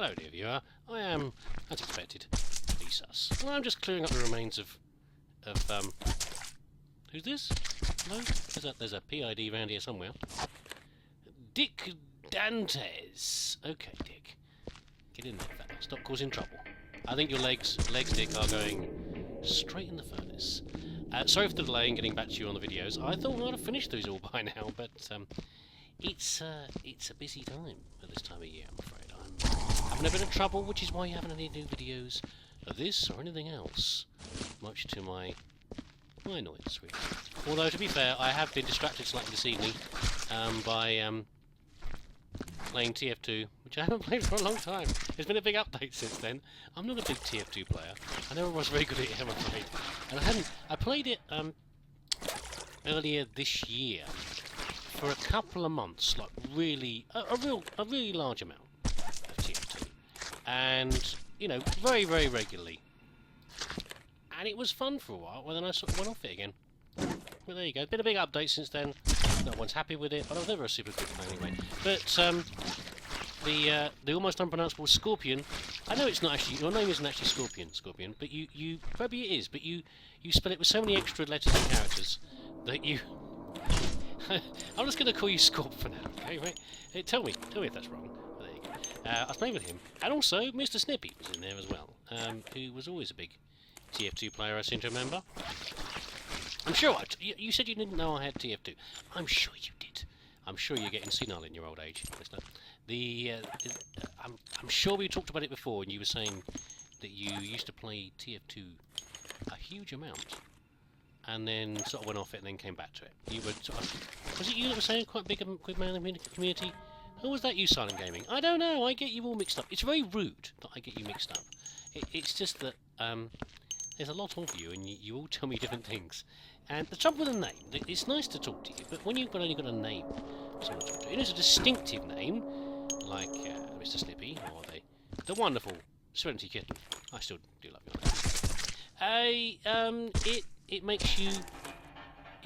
Hello dear viewer, I am, as expected, leesusss. And I'm just clearing up the remains of who's this? Hello? There's a PID around here somewhere. Dick Dantes. Okay, Dick. Get in there, fella. Stop causing trouble. I think your legs, Dick, are going straight in the furnace. Sorry for the delay in getting back to you on the videos. I thought I would have finished those all by now, but it's a busy time at this time of year, I'm afraid. I'm having a bit of trouble, which is why you haven't any new videos of this or anything else, much to my annoyance, really. Although, to be fair, I have been distracted slightly this evening by playing TF2, which I haven't played for a long time. There's been a big update since then. I'm not a big TF2 player. I never was very good at it, I'm afraid. And I played it earlier this year for a couple of months, like really, a really large amount of TF2. And, you know, very, very regularly. And it was fun for a while, well then I sort of went off it again. Well, there you go. Been a big update since then. No one's happy with it, but I was never a super good fan anyway. But the almost unpronounceable Scorpion. I know it's not actually, your name isn't actually Scorpion, but you maybe it is, but you spell it with so many extra letters and characters that you. I'm just going to call you Scorp for now. Okay, right? Tell me if that's wrong. But there you go. I was playing with him, and also Mr. Snippy was in there as well, who was always a big TF2 player, I seem to remember. I'm sure you said you didn't know I had TF2. I'm sure you did. I'm sure you're getting senile in your old age, listener. I'm sure we talked about it before, and you were saying that you used to play TF2 a huge amount, and then sort of went off it and then came back to it. You were sort of, was it you that were saying quite big man in the community? Or was that you, Silent Gaming? I don't know. I get you all mixed up. It's very rude that I get you mixed up. It's just that there's a lot of you, and you all tell me different things. And the trouble with a name, it's nice to talk to you, but when you've only got a name, someone to talk to, it is a distinctive name, like Mr. Snippy, or the wonderful Serenity Kitten. I still do love your name. It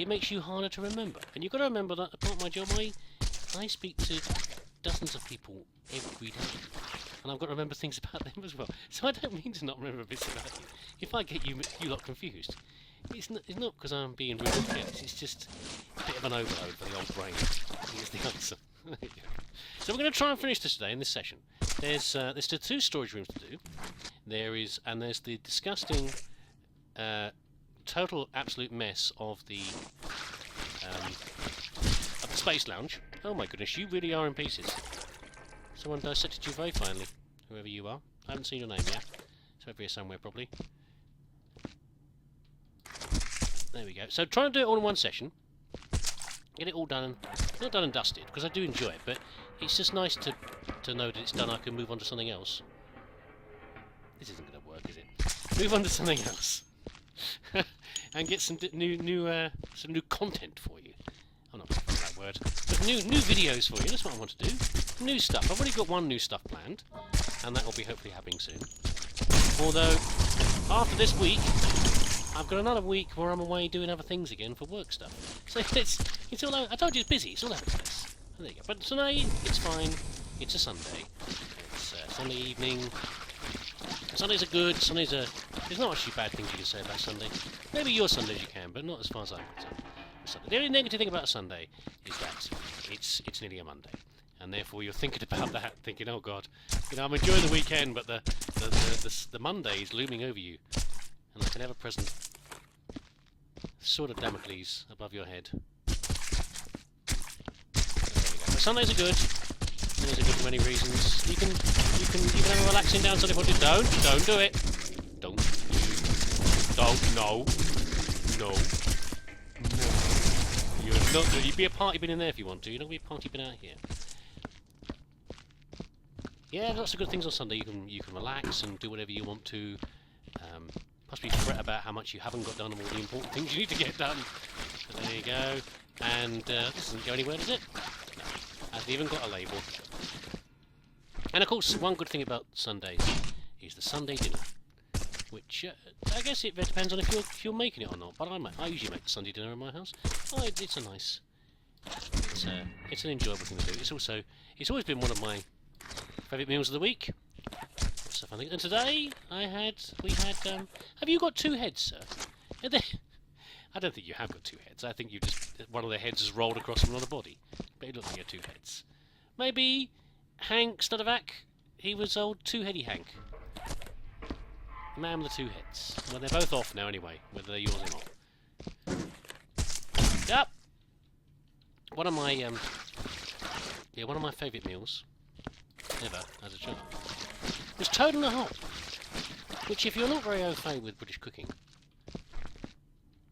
makes you harder to remember, and you've got to remember that apart from my job, I speak to dozens of people every day. And I've got to remember things about them as well. So I don't mean to not remember bits about you. If I get you lot confused, it's not because I'm being rude or careless, it's just a bit of an overload for the old brain. Here's the answer. So we're going to try and finish this today in this session. There's still 2 storage rooms to do. There's the disgusting, total absolute mess of the space lounge. Oh my goodness, you really are in pieces. Someone dissected you very finely, whoever you are. I haven't seen your name yet. It's over here somewhere, probably. There we go. So try and do it all in one session. Get it all done, not done and dusted, because I do enjoy it, but it's just nice to know that it's done. I can move on to something else. This isn't going to work, is it? Move on to something else. And get some new content for you. I'm not going to find that word. But new videos for you, that's what I want to do. New stuff. I've already got one new stuff planned, and that will be hopefully happening soon. Although, after this week, I've got another week where I'm away doing other things again for work stuff. So it's all over. I told you it's busy, it's all over the place. There you go. But tonight, it's fine. It's a Sunday. It's Sunday evening. Sundays are good. There's not actually bad things you can say about Sunday. Maybe your Sundays you can, but not as far as I'm concerned. The only negative thing about a Sunday is that it's nearly a Monday. And therefore you're thinking about that, thinking, oh God, you know, I'm enjoying the weekend, but the Monday is looming over you, and like an ever-present sword of Damocles above your head. There we go. But Sundays are good. Sundays are good for many reasons. You can have a relaxing down Sunday if you want to. Don't do it. Don't. No. You'd be a party bin in there if you want to. You're not going to be a party bin out here. Yeah, lots of good things on Sunday. You can relax and do whatever you want to. Possibly fret about how much you haven't got done and all the important things you need to get done. But there you go. And this doesn't go anywhere, does it? No. Hasn't even got a label. And of course, one good thing about Sundays is the Sunday dinner, which I guess it depends on if you're making it or not. But I usually make the Sunday dinner in my house. It's a nice. It's an enjoyable thing to do. It's always been one of my favourite meals of the week. That's a fun thing. And today we had. Have you got 2 heads, sir? I don't think you have got 2 heads. I think you just one of the heads has rolled across from another body. But it looked like you had 2 heads. Maybe Hank Studavac. He was old 2-heady Hank. The man with the 2 heads. Well, they're both off now anyway, whether they're yours or not. Yep. One of my favourite meals ever as a child was toad in a hole. Which, if you're not very au fait with British cooking,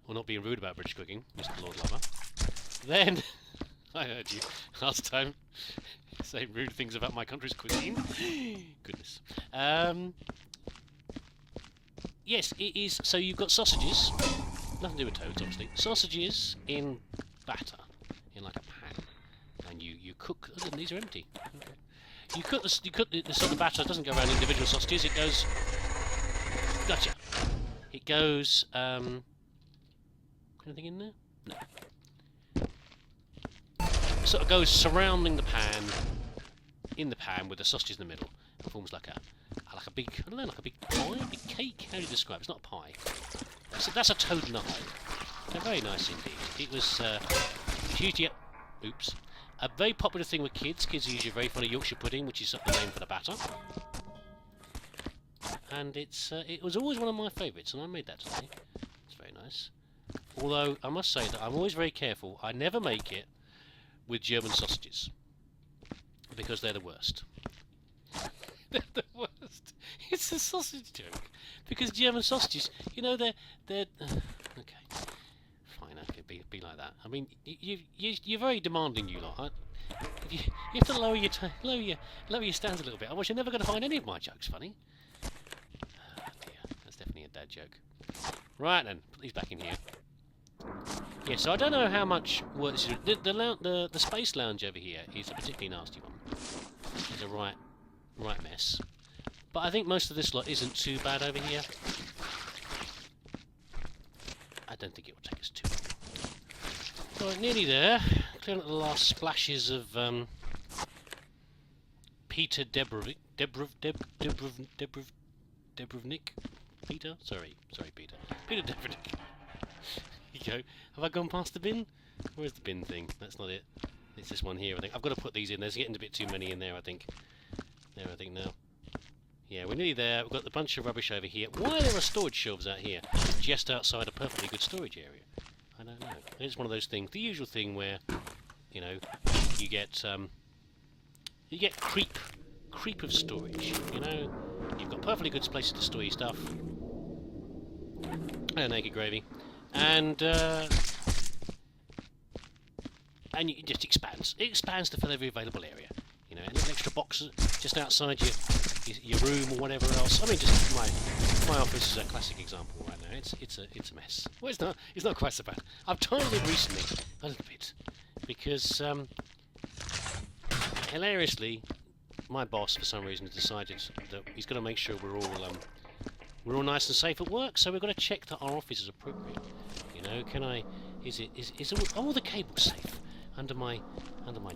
or not being rude about British cooking, Mr. Lord Lover, then I heard you last time say rude things about my country's cuisine. Goodness. Yes, it is. So you've got sausages, nothing to do with toads, obviously. Sausages in batter, in like a pan, and you cook. Oh, these are empty. Okay. You cook the sort of batter. Doesn't go around individual sausages. It goes. Gotcha. It goes. Anything in there? No. It sort of goes surrounding the pan, in the pan with the sausages in the middle. It forms like a big, I don't know, like a big pie, a big cake. How do you describe it? It's not a pie. That's a toad in a hole. They're very nice indeed. It was usually a very popular thing with kids. Kids are usually very fond of Yorkshire pudding, which is the name for the batter. And it was always one of my favourites, and I made that today. It's very nice. Although I must say that I'm always very careful. I never make it with German sausages because they're the worst. They're the worst. It's a sausage joke because German sausages, you know, they're okay. Fine, okay, be like that. I mean, you're very demanding, you lot. You have to lower your standards a little bit. Otherwise, you're never going to find any of my jokes funny. Oh dear, that's definitely a dad joke. Right then, put these back in here. Yeah, so I don't know how much work this is. The space lounge over here is a particularly nasty one. It's a right mess. But I think most of this lot isn't too bad over here. I don't think it will take us too long. Right, nearly there. Clearing up the last splashes of Peter Debrovnik. Peter? Sorry, Peter. Peter Debrovnik. Here you go. Have I gone past the bin? Where's the bin thing? That's not it. It's this one here, I think. I've got to put these in. There's getting a bit too many in there, I think. There, I think now. Yeah, we're nearly there. We've got a bunch of rubbish over here. Why there are storage shelves out here, just outside a perfectly good storage area? I don't know. It's one of those things. The usual thing where, you know, you get creep of storage. You know, you've got perfectly good places to store your stuff. Naked gravy, and it just expands. It expands to fill every available area. You know, and an extra box just outside your room or whatever else. I mean, just my office is a classic example right now. It's a mess. Well, it's not quite so bad. I've tidied it recently a little bit because hilariously, my boss for some reason has decided that he's going to make sure we're all nice and safe at work. So we've got to check that our office is appropriate. You know, is all the cables safe under my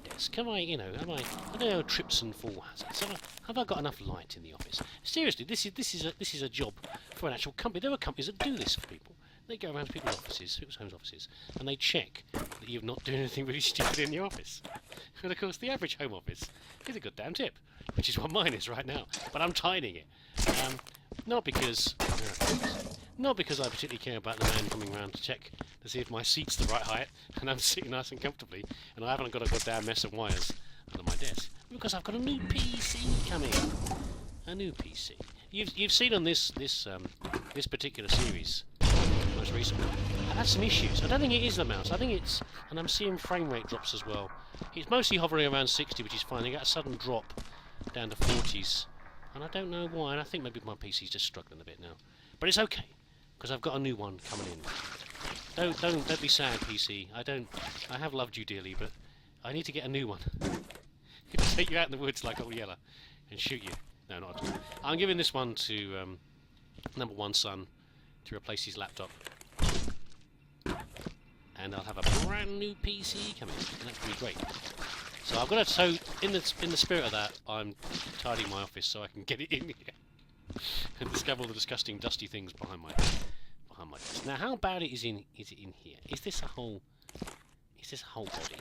desk? Can I, you know, I don't know, trips and fall hazards. Have I got enough light in the office? Seriously, this is a job for an actual company. There are companies that do this for people. They go around to people's offices, people's homes offices, and they check that you're not doing anything really stupid in your office. And of course, the average home office is a goddamn tip, which is what mine is right now. But I'm tidying it, not because I particularly care about the man coming around to check to see if my seat's the right height and I'm sitting nice and comfortably and I haven't got a goddamn mess of wires under my desk. Because I've got a new PC coming. A new PC. You've seen on this particular series, most recently, I've had some issues. I don't think it is the mouse. I think it's, and I'm seeing frame rate drops as well. It's mostly hovering around 60, which is fine. I got a sudden drop down to 40s, and I don't know why. And I think maybe my PC's just struggling a bit now, but it's okay because I've got a new one coming in. Don't be sad, PC. I have loved you dearly, but I need to get a new one. It'll take you out in the woods like old Yeller and shoot you. No, not at all. I'm giving this one to number one son to replace his laptop. And I'll have a brand new PC coming, and that's going to be great. So I've got to. So in the spirit of that, I'm tidying my office so I can get it in here and discover all the disgusting, dusty things behind my desk. Now, how bad is it in here? Is this a whole? Is this a whole body?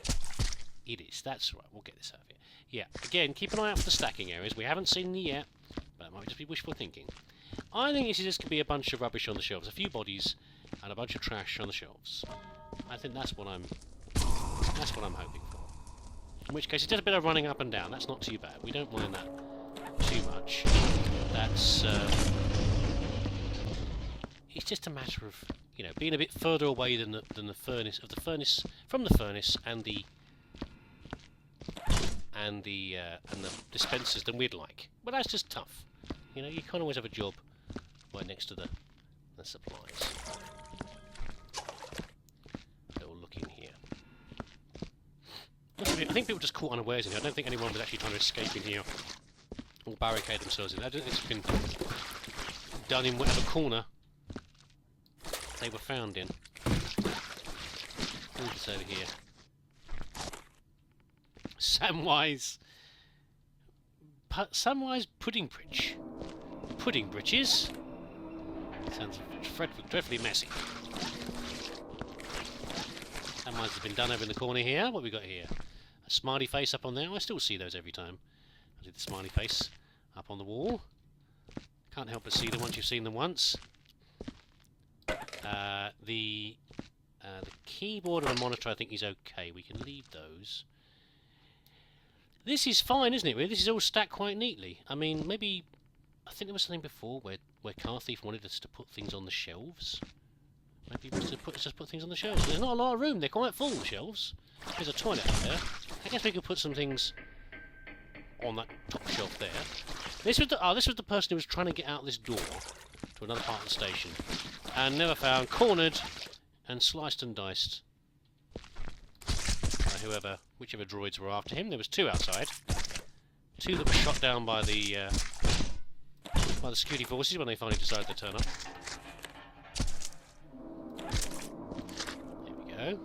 It is. That's right. We'll get this out of here. Yeah. Again, keep an eye out for the stacking areas. We haven't seen them yet, but it might just be wishful thinking. I think this just could be a bunch of rubbish on the shelves, a few bodies, and a bunch of trash on the shelves. I think that's what I'm hoping for. In which case, it does a bit of running up and down. That's not too bad. We don't mind that too much. That's it's just a matter of, you know, being a bit further away than the furnace from the furnace and the dispensers than we'd like. But that's just tough. You know, you can't always have a job right next to the supplies. Little look in here. I think people just caught unawares in here. I don't think anyone was actually trying to escape in here or barricade themselves in. I don't think it's been done in whatever corner they were found in. Who's this over here? Samwise pudding bridge. Pudding britches. Sounds dreadfully messy. Samwise has been done over in the corner here. What have we got here? A smiley face up on there. I still see those every time. I do the smiley face up on the wall. Can't help but see them once you've seen them once. The keyboard and the monitor I think is okay. We can leave those. This is fine, isn't it? Really? This is all stacked quite neatly. I mean, maybe I think there was something before where Car Thief wanted us to put things on the shelves. Maybe we should just put things on the shelves. There's not a lot of room. They're quite full, the shelves. There's a toilet up there. I guess we could put some things on that top shelf there. This was the person who was trying to get out this door to another part of the station, and never found, cornered, and sliced and diced by whichever droids were after him. There was two outside, two that were shot down by the security forces when they finally decided to turn up. There we go.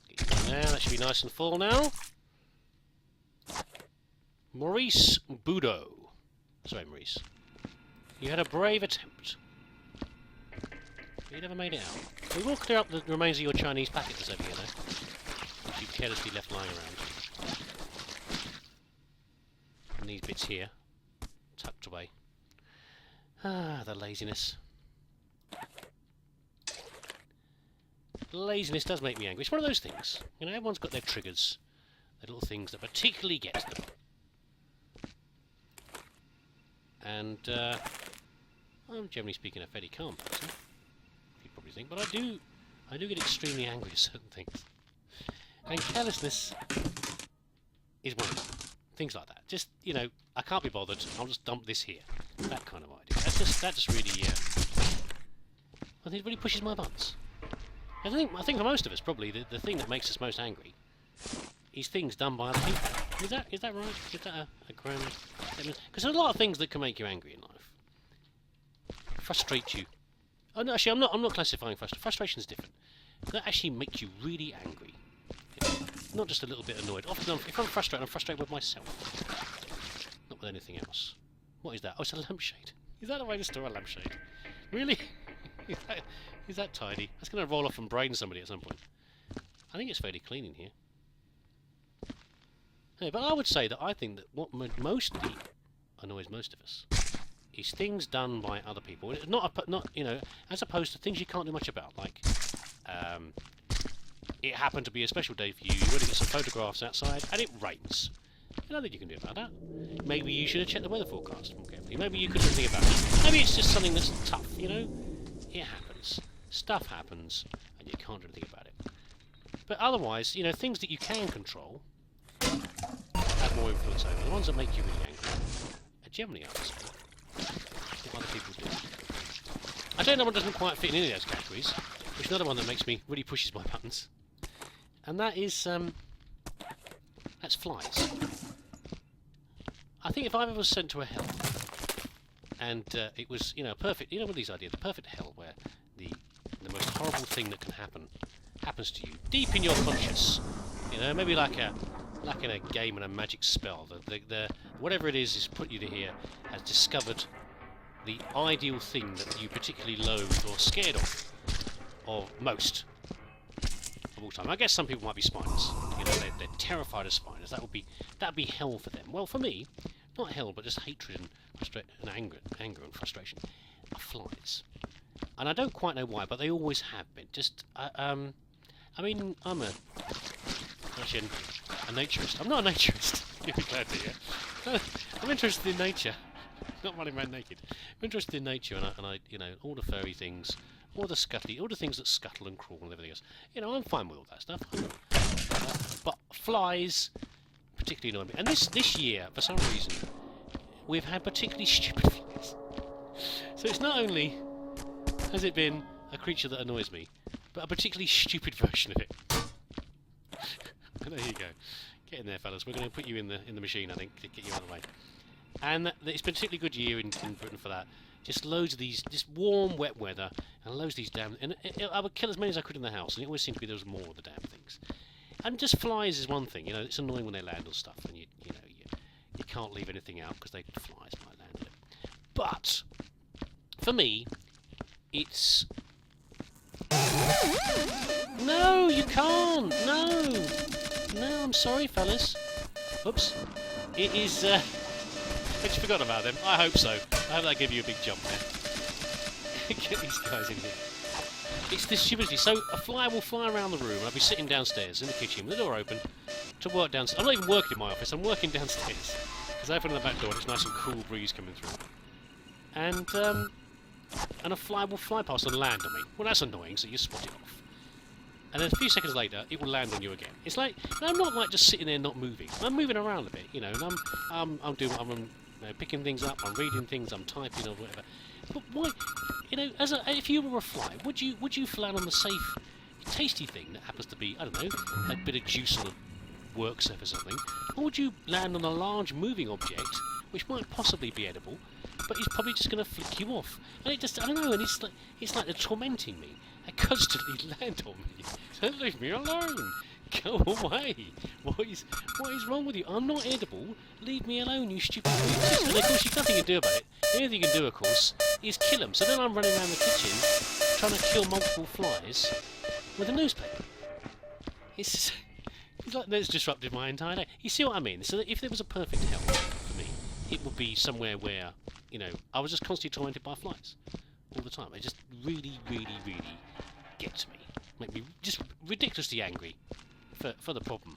Get in there. That should be nice and full now. Maurice Boudot. Sorry, Maurice. You had a brave attempt. You never made it out. We will clear up the remains of your Chinese packet that's over here, though, which you carelessly left lying around. And these bits here, tucked away. Ah, the laziness. Laziness does make me angry. It's one of those things. You know, everyone's got their triggers. Their little things that particularly get them. And I'm generally speaking a fairly calm person, you probably think, but I do get extremely angry at certain things. And carelessness is one of them. Things like that. Just, you know, I can't be bothered, I'll just dump this here. That kind of idea. That just really, I think it really pushes my buttons. I think for most of us, probably, the thing that makes us most angry is things done by other people. Is that right? Is that a grand statement? Because there's a lot of things that can make you angry in life. Frustrate you. Oh no, actually, I'm not classifying frustration. Frustration is different. That actually makes you really angry. Not just a little bit annoyed. Often, if I'm frustrated with myself. Not with anything else. What is that? Oh, it's a lampshade. Is that the way to store a lampshade? Really? Is that tidy? That's going to roll off and brain somebody at some point. I think it's fairly clean in here. Yeah, but I would say that I think that what mostly annoys most of us is things done by other people. Not you know, as opposed to things you can't do much about. Like, it happened to be a special day for you. You want to get some photographs outside, and it rains. There's nothing you can do about that. Maybe you should have checked the weather forecast more carefully. Maybe you could do something about it. Maybe it's just something that's tough. You know, it happens. Stuff happens, and you can't do anything about it. But otherwise, you know, things that you can control have more influence over. The ones that make you really angry are generally, I would say, what other people do. I don't know what doesn't quite fit in any of those categories, which is another one that makes me really pushes my buttons. And that is, that's flies. I think if I ever was sent to a hell, and it was, you know, perfect, you know what these ideas, the perfect hell where the most horrible horrible thing that can happens to you deep in your conscious. You know, maybe like in a game and a magic spell. The whatever it is put you to here has discovered the ideal thing that you particularly loathe or scared of, or most of all time. I guess some people might be spiders. You know, they're terrified of spiders. That would be hell for them. Well, for me, not hell, but just hatred and anger and frustration are flies. And I don't quite know why, but they always have been. Just, I mean, I'm actually a naturist. I'm not a naturist. You'll be glad to hear. I'm interested in nature. Not running around naked. I'm interested in nature, and I, you know, all the furry things, all the things that scuttle and crawl and everything else. You know, I'm fine with all that stuff. But flies particularly annoy me. And this year, for some reason, we've had particularly stupid flies. So it's not only has it been a creature that annoys me, but a particularly stupid version of it. There you go. Get in there, fellas. We're going to put you in the machine, I think, to get you out of the way. And it's been a particularly good year in Britain for that. Just loads of these, just warm, wet weather, and loads of these damn... And I would kill as many as I could in the house, and it always seemed to be there was more of the damn things. And just flies is one thing, you know, it's annoying when they land on stuff, and you can't leave anything out, because flies might land on it. But, for me, it's... No, you can't! No! No, I'm sorry, fellas. Oops. It is, Had you forgotten about them? I hope so. I hope that gave you a big jump there. Get these guys in here. It's this stupidity. So a fly will fly around the room, and I'll be sitting downstairs in the kitchen with the door open to work downstairs. I'm not even working in my office, I'm working downstairs. Because I open the back door and it's nice and cool breeze coming through. And a fly will fly past and land on me. Well, that's annoying, so you spot it off. And then a few seconds later, it will land on you again. It's like, I'm not like just sitting there not moving. I'm moving around a bit, you know, and I'm picking things up, I'm reading things, I'm typing or whatever. But why, you know, if you were a fly, would you land on the safe, tasty thing that happens to be, I don't know, a bit of juice on a work surface or something, or would you land on a large moving object which might possibly be edible, but it's probably just going to flick you off? And it just, I don't know, and it's like they're tormenting me. They constantly land on me. So leave me alone. Go away. What is wrong with you? I'm not edible. Leave me alone, you stupid creatures. And of course, you've nothing to do about it. The only thing you can do, of course, is kill them. So then I'm running around the kitchen trying to kill multiple flies with a newspaper. It's like that's disrupted my entire day. You see what I mean? So that if there was a perfect hell for me, it would be somewhere where, you know, I was just constantly tormented by flies all the time. They just really, really, really get to me. Make me just ridiculously angry for the problem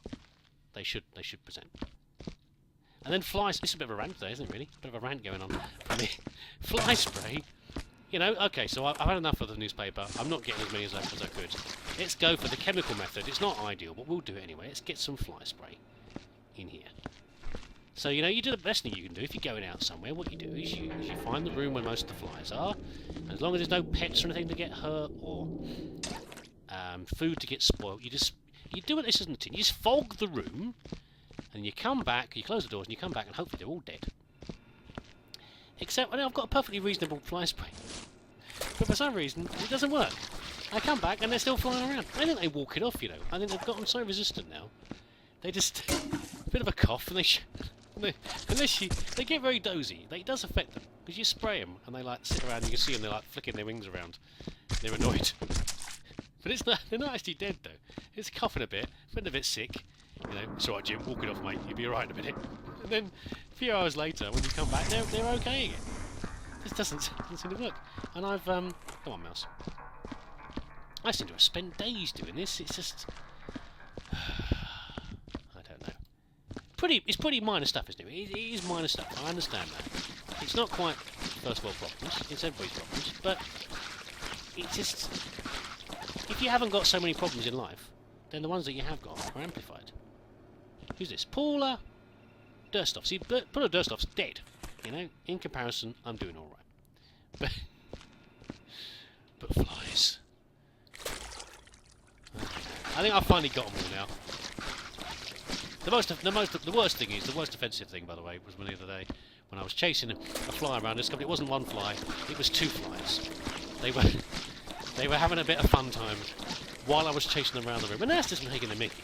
they should present. And then flies. This is a bit of a rant today, isn't it? Really, a bit of a rant going on for me. Fly spray. You know, okay. So I've had enough of the newspaper. I'm not getting as many as I could. Let's go for the chemical method. It's not ideal, but we'll do it anyway. Let's get some fly spray in here. So, you know, you do the best thing you can do if you're going out somewhere. What you do is you find the room where most of the flies are. And as long as there's no pets or anything to get hurt or food to get spoiled, you do what this isn't it. You just fog the room, and you come back, you close the doors, and you come back, and hopefully they're all dead. Except, I've got a perfectly reasonable fly spray. But for some reason, it doesn't work. I come back, and they're still flying around. I think they walk it off, you know. I think they've gotten so resistant now. They just... a bit of a cough, and they get very dozy. It does affect them, because you spray them, and they like sit around, and you can see them, they're like flicking their wings around. They're annoyed. But they're not actually dead, though. It's coughing a bit, feeling a bit sick. You know, it's alright, Jim, walk it off, mate. You'll be alright in a minute. And then, a few hours later, when you come back, they're okay again. This doesn't seem to work. And I've, come on, mouse. I seem to have spent days doing this. It's just... I don't know. It's pretty minor stuff, isn't it? It is minor stuff, I understand that. It's not quite first world problems, it's everybody's problems, but it's just... If you haven't got so many problems in life, then the ones that you have got are amplified. Who's this? Paula Durstoff. See, Paula Durstoff's dead. You know, in comparison, I'm doing all right. But flies. I think I've finally got them all now. The worst thing is, the worst offensive thing, by the way, was the other day when I was chasing a fly around. I discovered it wasn't one fly; it was two flies. They were having a bit of fun time while I was chasing them around the room. And that's just making the mickey.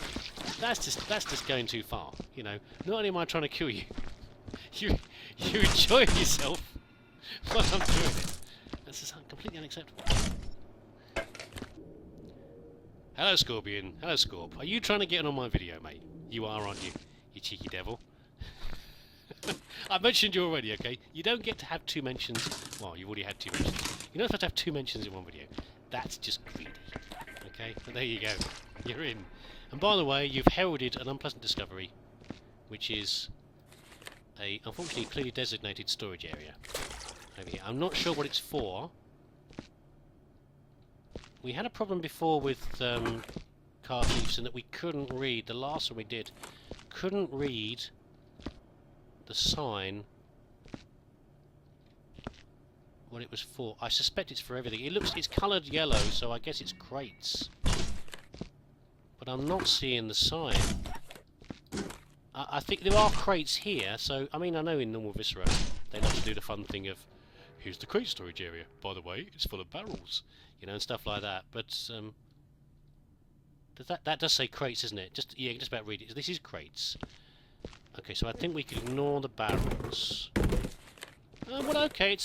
That's just going too far, you know. Not only am I trying to kill you, you enjoy yourself while I'm doing it. That's just completely unacceptable. Hello, Scorpion. Hello, Scorp. Are you trying to get on my video, mate? You are, aren't you? You cheeky devil. I mentioned you already, okay? You don't get to have 2 mentions. Well, you've already had 2 mentions. You're not supposed to have 2 mentions in one video. That's just greedy. Okay? But there you go. You're in. And by the way, you've heralded an unpleasant discovery, which is a, unfortunately, clearly designated storage area over here. I'm not sure what it's for. We had a problem before with car thieves in that we couldn't read, the last one we did, couldn't read the sign what it was for. I suspect it's for everything. It's coloured yellow, so I guess it's crates. But I'm not seeing the sign. I think there are crates here, so I mean I know in normal Viscera they love to do the fun thing of here's the crate storage area. By the way, it's full of barrels, you know, and stuff like that. But that does say crates, isn't it? Just yeah, just about read it. This is crates. Okay, so I think we can ignore the barrels. Well, okay,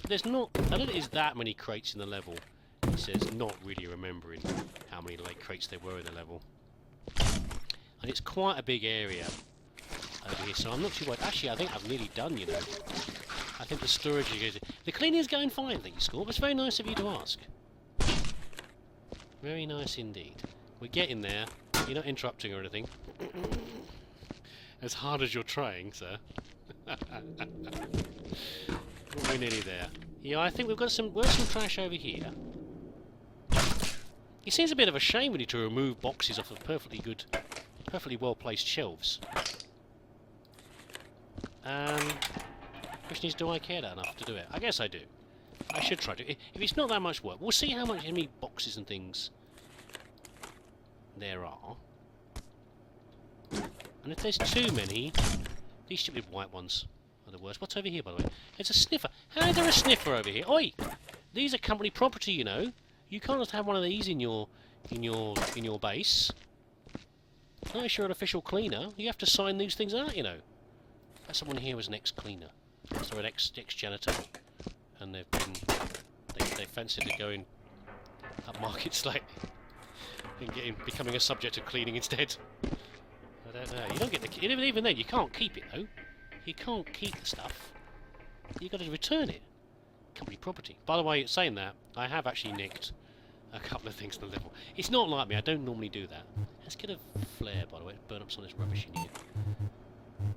there's not. I don't think there's that many crates in the level. It says not really remembering how many like crates there were in the level, and it's quite a big area over here. So I'm not too worried. Actually, I think I've nearly done. You know, I think the storage is. The cleaning is going fine, thank you, Scorp. It's very nice of you to ask. Very nice indeed. We're getting there. You're not interrupting or anything. As hard as you're trying, sir. We're nearly there. Yeah, I think we've got some trash over here. It seems a bit of a shame we need to remove boxes off of perfectly well placed shelves. Question is, do I care that enough to do it? I guess I do. I should try to. If it's not that much work, we'll see how many boxes and things there are. And if there's too many, these stupid white ones are the worst. What's over here, by the way? It's a sniffer. How is there a sniffer over here? Oi! These are company property, you know. You can't just have one of these in your base. Unless you're an official cleaner, you have to sign these things out, you know. That's someone here was an ex-cleaner, so an ex-janitor, and they fancied it going up market slightly and becoming a subject of cleaning instead. I don't know. You don't get the even then. You can't keep it though. You can't keep the stuff. You got to return it. Company property. By the way, saying that, I have actually nicked a couple of things in the level. It's not like me. I don't normally do that. Let's get a flare, by the way. Burn up some of this rubbish in here.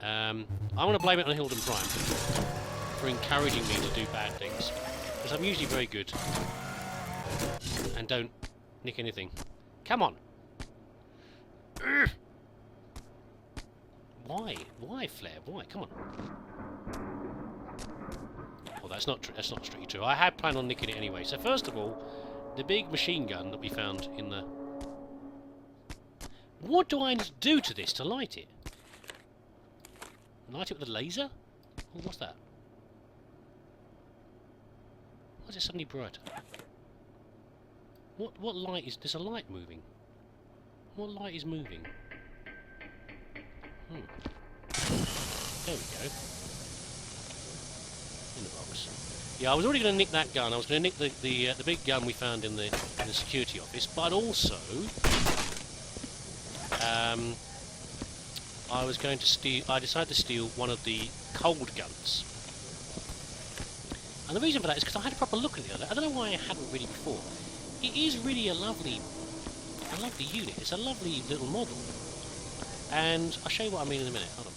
I want to blame it on Hilden Prime for encouraging me to do bad things, because I'm usually very good and don't nick anything. Come on. Urgh. Why? Why, Flare? Why? Come on. Well, that's not strictly true. I had planned on nicking it anyway. So first of all, the big machine gun that we found in the... What do I do to this to light it? Light it with a laser? Oh, what's that? Why is it suddenly brighter? What light is... There's a light moving. What light is moving? There we go. In the box. Yeah, I was already going to nick that gun. I was going to nick the big gun we found in the security office, but also I was going to steal. I decided to steal one of the cold guns, and the reason for that is because I had a proper look at the other. I don't know why I hadn't really before. It is really a lovely unit. It's a lovely little model. And I'll show you what I mean in a minute. Hold on.